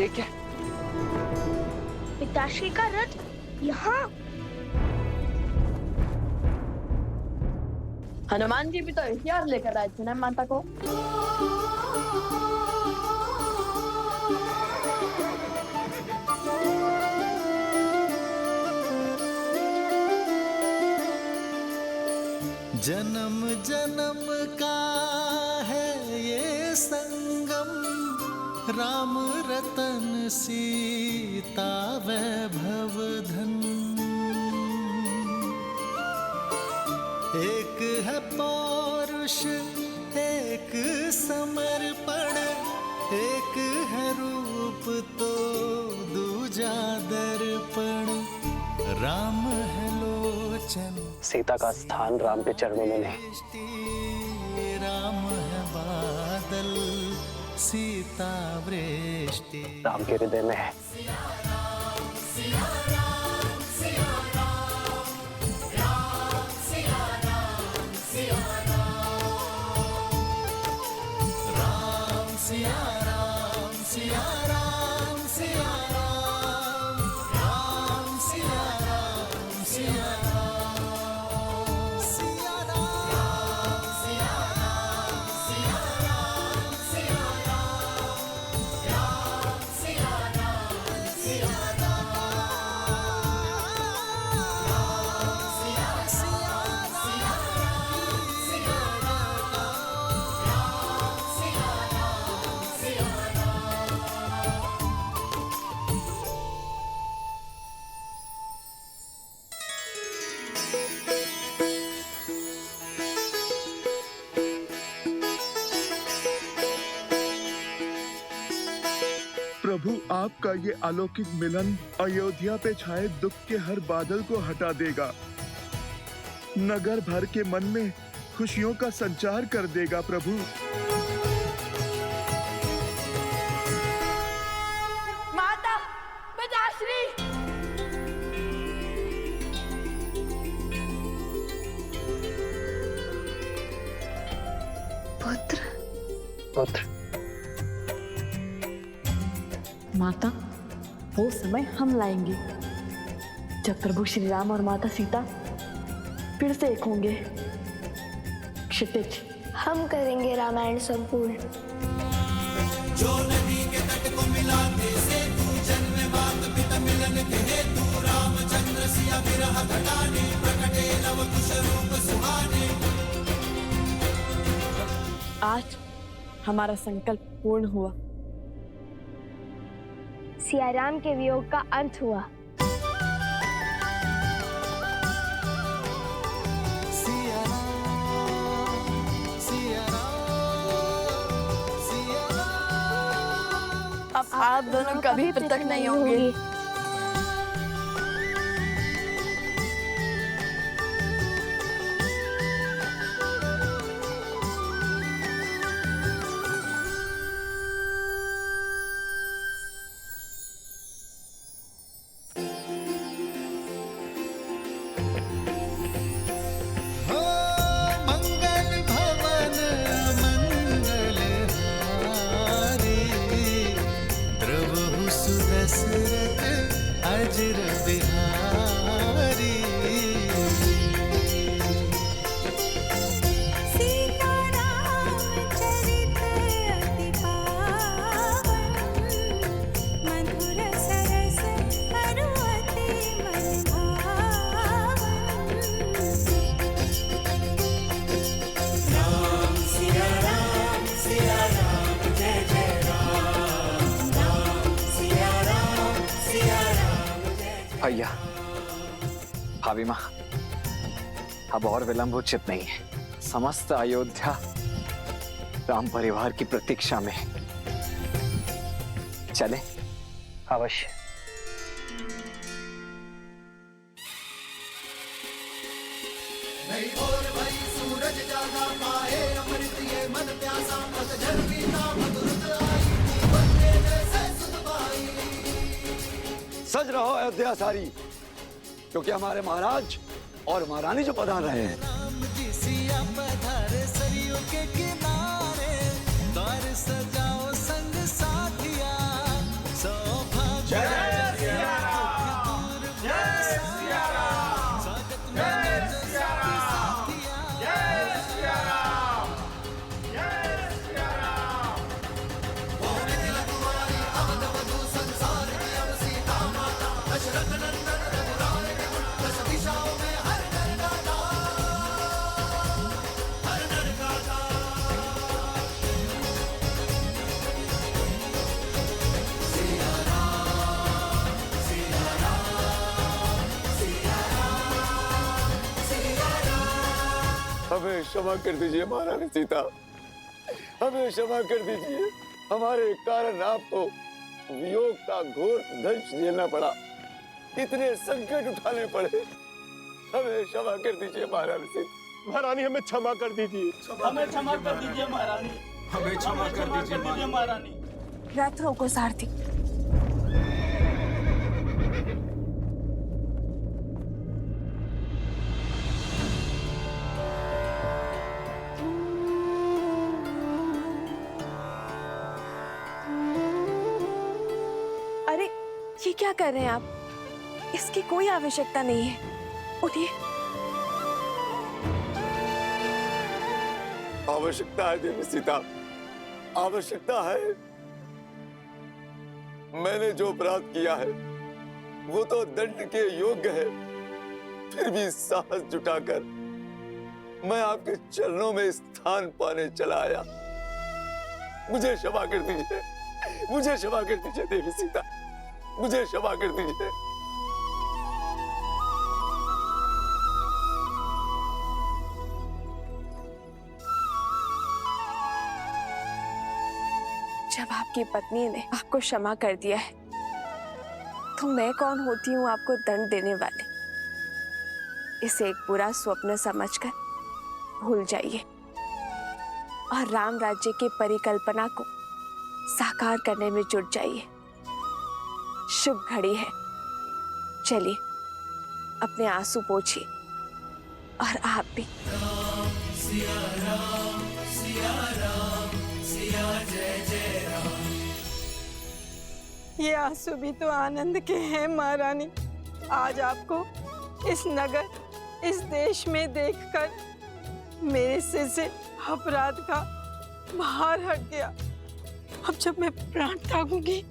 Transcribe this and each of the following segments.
ये क्या? पिताश्री का रथ यहाँ? हनुमान जी भी तो इतिहास लेकर आए थे ना माता को। जन्म जन्म का है ये संगम, राम रतन सीता वैभव धन। एक है पौरुष एक समर्पण, एक है रूप तो दूजा दर्पण। राम है लोचन, सीता का स्थान राम के चरणों में नहीं। राम है बादल, सीता वृष्टि। राम के हृदय में है। प्रभु, आपका ये अलौकिक मिलन अयोध्या पे छाए दुख के हर बादल को हटा देगा, नगर भर के मन में खुशियों का संचार कर देगा। प्रभु, माता पिताश्री, पुत्र माता, वो समय हम लाएंगे जब प्रभु श्री राम और माता सीता फिर से एक होंगे। क्षितिज, हम करेंगे रामायण संपूर्ण। जो नदी के तट को मिलाते सेतु, जन्म मात पिता मिलन के हेतु। रामचंद्र सिया विरह घटाने, प्रकटे लव कुश रूप सुहाने। आज हमारा संकल्प पूर्ण हुआ। सिया राम के वियोग का अंत हुआ। सिया राम, सिया राम, सिया राम। अब आप दोनों कभी पृथक नहीं होंगे। दशरथ अजर बिहारी। सीता राम चरित अति पावन, मधुर सरस अरु अति मन भावन। राम सिया राम जय जय भैया, भाभी माँ, अब और विलंब उचित नहीं है। समस्त अयोध्या राम परिवार की प्रतीक्षा में। चले? अवश्य। सूरज जागा पाए अमृत ये मन प्यासा, पतझड़ बीता मधुरत आई, बंदे जैसे सुध पाई। सज रहो अयोध्या सारी, क्योंकि हमारे महाराज और महारानी जो पधार रहे हैं। राम जी सिया पधारे सरयू के किनारे, द्वार सजाओ संग साथिया। क्षमा कर दीजिए महारानी सीता, हमें क्षमा कर दीजिए। हमारे कारण आपको वियोग का घोर दंश झेलना पड़ा, इतने संकट उठाने पड़े। हमें क्षमा कर दीजिए महारानी सीता। महारानी हमें क्षमा कर दीजिए, हमें क्षमा कर दीजिए महारानी, हमें क्षमा कर दीजिए महारानी। रथ रोको सारथी। अरे ये क्या कर रहे हैं आप? इसकी कोई आवश्यकता नहीं है। उठिए। आवश्यकता है देवी सीता, आवश्यकता है। मैंने जो अपराध किया है वो तो दंड के योग्य है, फिर भी साहस जुटाकर मैं आपके चरणों में स्थान पाने चला आया। मुझे क्षमा कर दीजिए, मुझे क्षमा कर दीजिए देवी सीता, मुझे क्षमा कर दीजिए। जब आपकी पत्नी ने आपको क्षमा कर दिया है तो मैं कौन होती हूँ आपको दंड देने वाली? इसे एक बुरा स्वप्न समझकर भूल जाइए और राम राज्य की परिकल्पना को साकार करने में जुट जाइए। शुभ घड़ी है। चलिए अपने आंसू पोंछिए और आप भी। ये आंसू भी तो आनंद के हैं महारानी। आज आपको इस नगर, इस देश में देखकर मेरे सिर से अपराध का भार हट गया। अब जब मैं प्राण त्यागूंगी,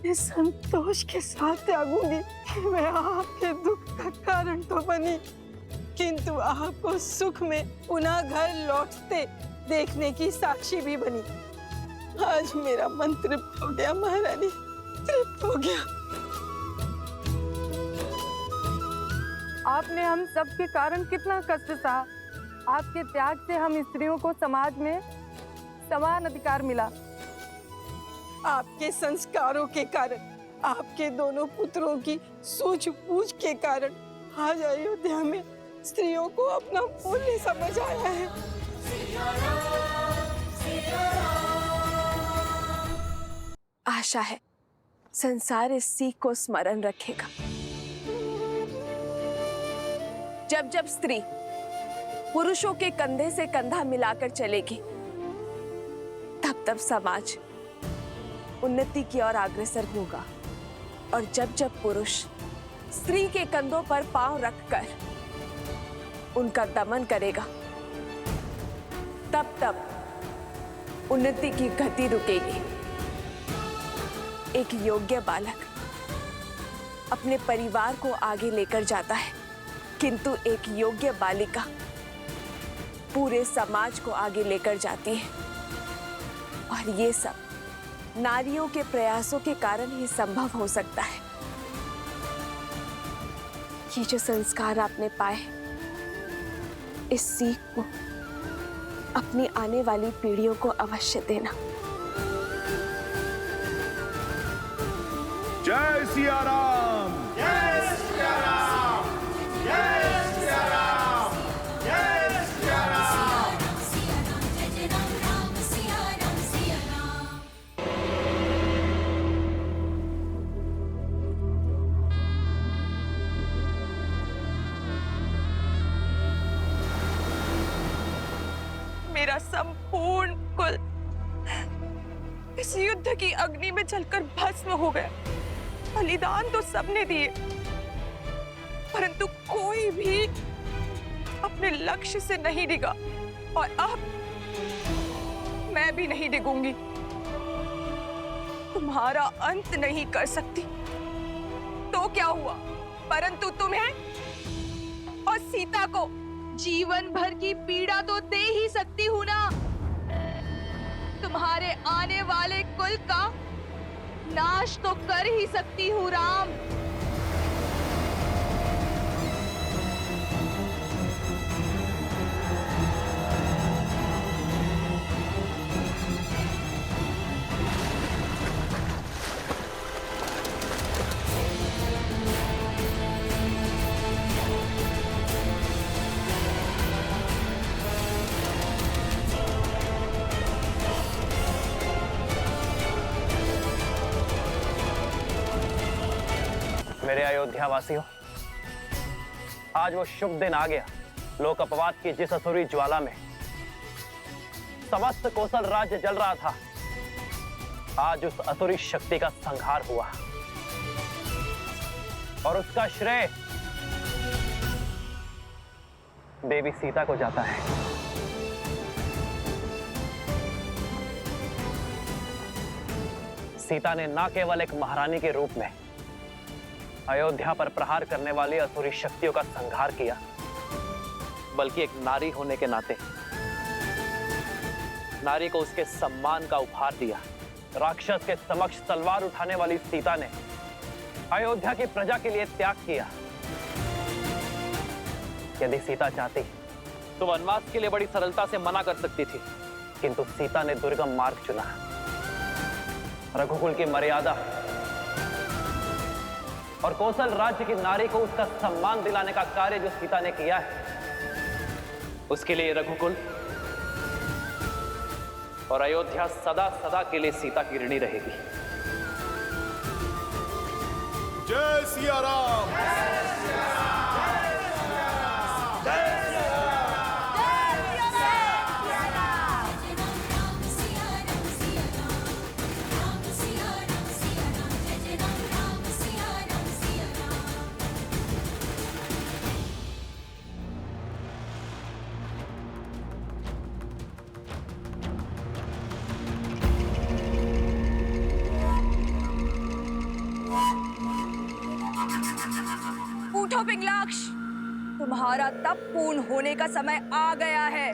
इस संतोष के साथ त्यागूंगी कि मैं आपके दुख का कारण तो बनी, किंतु आपको सुख में पुनः घर लौटते देखने की साक्षी भी बनी। आज मेरा मन तृप्त हो गया महारानी, तृप्त हो गया। आपने हम सब के कारण कितना कष्ट सहा। आपके त्याग से हम स्त्रियों को समाज में समान अधिकार मिला। आपके संस्कारों के कारण, आपके दोनों पुत्रों की सूझबूझ के कारण आज अयोध्या में स्त्रियों को अपना मूल्य समझ आया है। आशा है संसार इस सीख को स्मरण रखेगा। जब जब स्त्री पुरुषों के कंधे से कंधा मिलाकर चलेगी, तब तब समाज उन्नति की ओर अग्रसर होगा। और जब जब पुरुष स्त्री के कंधों पर पांव रखकर उनका दमन करेगा, तब तब उन्नति की गति रुकेगी। एक योग्य बालक अपने परिवार को आगे लेकर जाता है, किंतु एक योग्य बालिका पूरे समाज को आगे लेकर जाती है। और ये सब नारियों के प्रयासों के कारण ही संभव हो सकता है। ये जो संस्कार आपने पाए, इस सीख को अपनी आने वाली पीढ़ियों को अवश्य देना। जय सिया राम। जय सिया राम, जय सिया राम, जय सिया राम। मेरा संपूर्ण कुल इस युद्ध की अग्नि में जलकर भस्म हो गया। बलिदान तो सबने दिए, परंतु कोई भी अपने लक्ष्य से नहीं डिगा। और अब मैं भी नहीं डिगूंगी। तुम्हारा अंत नहीं कर सकती तो क्या हुआ, परंतु तुम्हें और सीता को जीवन भर की पीड़ा तो दे ही सकती हूं ना। तुम्हारे आने वाले कुल का नाश तो कर ही सकती हूँ राम। मेरे अयोध्या वासियों, आज वो शुभ दिन आ गया। लोक अपवाद की जिस असुरी ज्वाला में समस्त कोसल राज्य जल रहा था, आज उस असुरी शक्ति का संहार हुआ और उसका श्रेय देवी सीता को जाता है। सीता ने न केवल एक महारानी के रूप में अयोध्या पर प्रहार करने वाली असुरी शक्तियों का संहार किया, बल्कि एक नारी होने के नाते नारी को उसके सम्मान का उपहार दिया। राक्षस के समक्ष तलवार उठाने वाली सीता ने अयोध्या की प्रजा के लिए त्याग किया। यदि सीता चाहती तो वनवास के लिए बड़ी सरलता से मना कर सकती थी, किंतु सीता ने दुर्गम मार्ग चुना। रघुकुल की मर्यादा और कौशल राज्य की नारी को उसका सम्मान दिलाने का कार्य जो सीता ने किया है, उसके लिए रघुकुल और अयोध्या सदा सदा के लिए सीता की ऋणी रहेगी। जय सिया राम। उठो पिंगलाक्ष, तुम्हारा तप पूर्ण होने का समय आ गया है।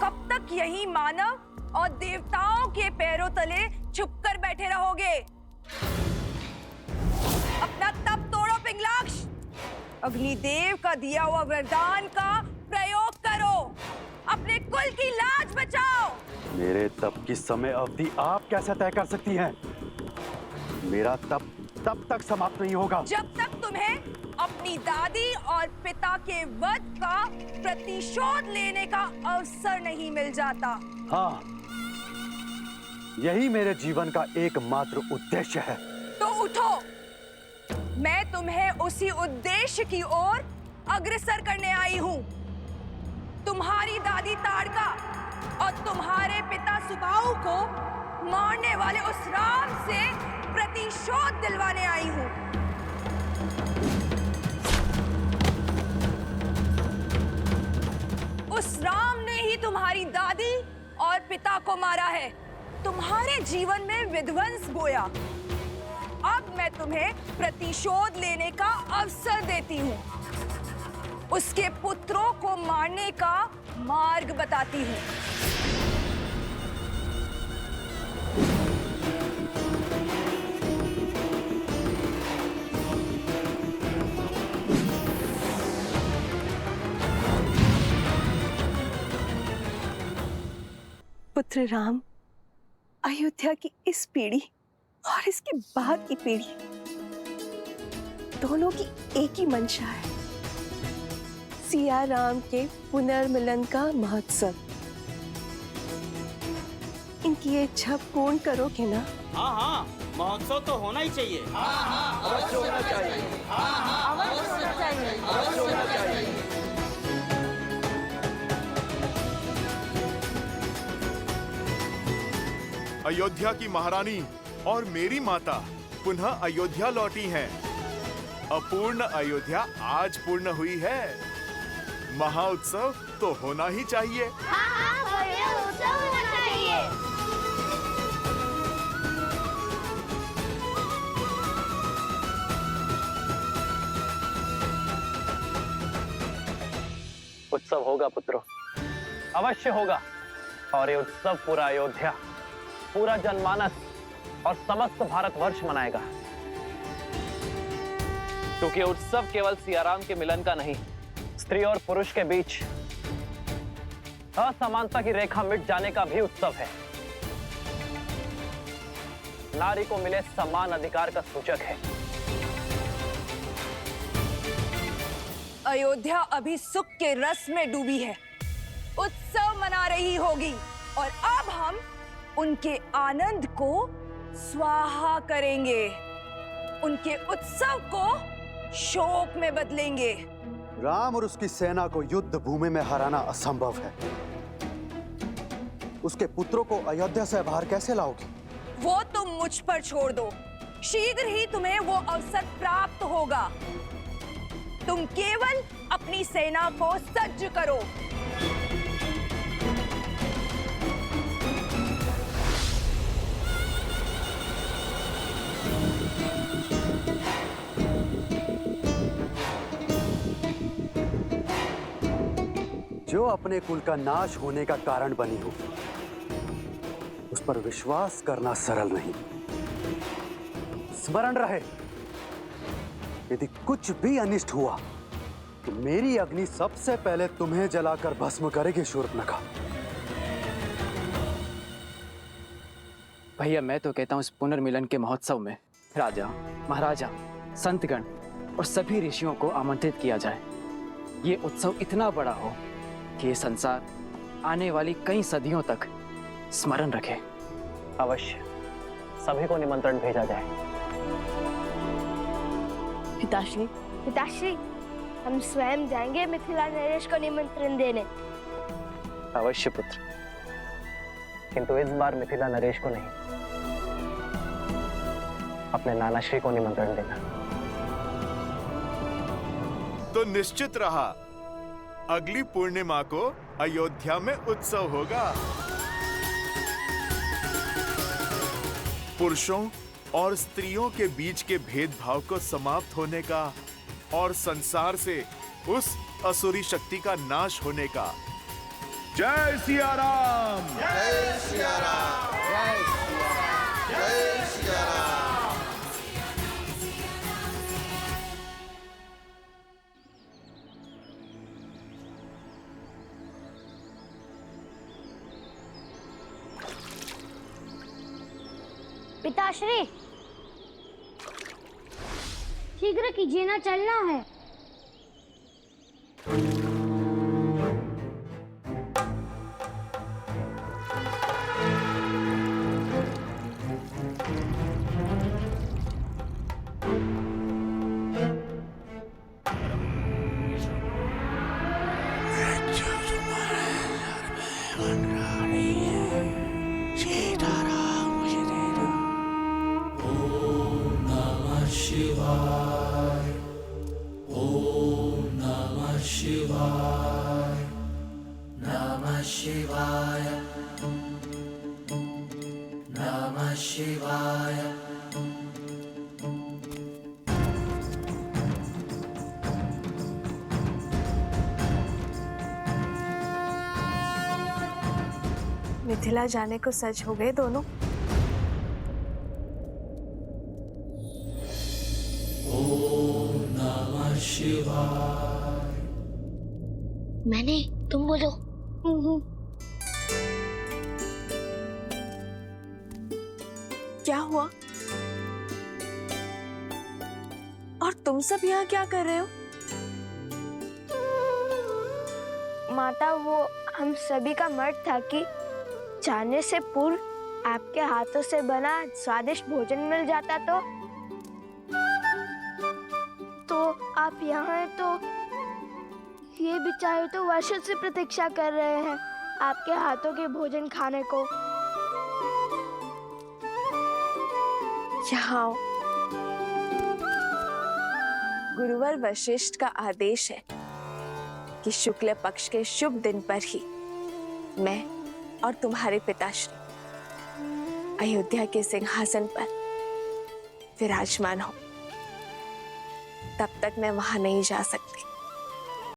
कब तक यही मानव और देवताओं के पैरों तले छुपकर बैठे रहोगे? अपना तप तोड़ो पिंगलाक्ष, अग्निदेव का दिया हुआ वरदान का प्रयोग करो, अपने कुल की लाज बचाओ। मेरे तप की समय अवधि आप कैसे तय कर सकती हैं? मेरा तप तब तक समाप्त नहीं होगा जब तक तुम्हें अपनी दादी और पिता के वध का प्रतिशोध लेने का अवसर नहीं मिल जाता। हाँ, यही मेरे जीवन का एकमात्र उद्देश्य है। तो उठो, मैं तुम्हें उसी उद्देश्य की ओर अग्रसर करने आई हूँ। तुम्हारी दादी ताड़का और तुम्हारे पिता सुबाहु को मारने वाले उस राम से प्रतिशोध दिलवाने आई हूँ। उस राम ने ही तुम्हारी दादी और पिता को मारा है, तुम्हारे जीवन में विध्वंस बोया। अब मैं तुम्हें प्रतिशोध लेने का अवसर देती हूँ, उसके पुत्रों को मारने का मार्ग बताती हूँ। पुत्र राम, अयोध्या की इस पीढ़ी और इसके बाद की पीढ़ी दोनों की एक ही मंशा है, सिया राम के पुनर्मिलन का महोत्सव। इनकी ये इच्छा पूर्ण करोगे ना? हाँ हाँ, महोत्सव तो होना ही चाहिए। हाँ हाँ, अवश्य होना चाहिए। हाँ हाँ, अवश्य होना चाहिए। अवश्य होना चाहिए। अयोध्या की महारानी और मेरी माता पुनः अयोध्या लौटी हैं। अपूर्ण अयोध्या आज पूर्ण हुई है। महाउत्सव तो होना ही चाहिए। हाँ हाँ, बढ़िया उत्सव होना चाहिए। उत्सव होगा पुत्रों, अवश्य होगा। और ये उत्सव पूरा अयोध्या, पूरा जनमानस और समस्त भारतवर्ष मनाएगा। क्योंकि उत्सव केवल सियाराम के मिलन का नहीं, स्त्री और पुरुष के बीच असमानता की रेखा मिट जाने का भी उत्सव है। नारी को मिले समान अधिकार का सूचक है। अयोध्या अभी सुख के रस में डूबी है, उत्सव मना रही होगी और अब हम उनके आनंद को स्वाहा करेंगे, उनके उत्सव को शोक में बदलेंगे। राम और उसकी सेना को युद्ध भूमि में हराना असंभव है। उसके पुत्रों को अयोध्या से बाहर कैसे लाओगी? वो तुम मुझ पर छोड़ दो, शीघ्र ही तुम्हें वो अवसर प्राप्त होगा। तुम केवल अपनी सेना को सज्ज करो। जो अपने कुल का नाश होने का कारण बनी हो, उस पर विश्वास करना सरल नहीं। स्मरण रहे, यदि कुछ भी अनिष्ट हुआ तो मेरी अग्नि सबसे पहले तुम्हें जलाकर भस्म करेगी शूर्पणखा। भैया मैं तो कहता हूँ इस पुनर्मिलन के महोत्सव में राजा, महाराजा, संतगण और सभी ऋषियों को आमंत्रित किया जाए। ये उत्सव इतना बड़ा हो कि ये संसार आने वाली कई सदियों तक स्मरण रखे। अवश्य सभी को निमंत्रण भेजा जाए। पिताश्री, पिताश्री, हम स्वयं जाएंगे मिथिला नरेश को निमंत्रण देने। अवश्य पुत्र, किंतु इस बार मिथिला नरेश को नहीं, अपने नानाश्री को निमंत्रण देना। तो निश्चित रहा, अगली पूर्णिमा को अयोध्या में उत्सव होगा। पुरुषों और स्त्रियों के बीच के भेदभाव को समाप्त होने का और संसार से उस असुरी शक्ति का नाश होने का। जय सिया राम। जय सिया राम। जय सिया राम। पिताश्री, शीघ्र कीजिए ना, चलना है। मिथिला जाने को सच हो गए दोनों। ओम नमः शिवाय। मैंने, तुम बोलो। क्या हुआ? और तुम सब यहाँ क्या कर रहे हो? माता, वो हम सभी का मत था कि जाने से पूर्व आपके हाथों से बना स्वादिष्ट भोजन मिल जाता तो आप यहाँ हैं, तो ये बेचारे तो वर्षों से प्रतीक्षा कर रहे हैं आपके हाथों के भोजन खाने को। यहाँ आओ। गुरुवर वशिष्ठ का आदेश है कि शुक्ल पक्ष के शुभ दिन पर ही मैं और तुम्हारे पिताश्री अयोध्या के सिंहासन पर विराजमान हो। तब तक मैं वहां नहीं जा सकती।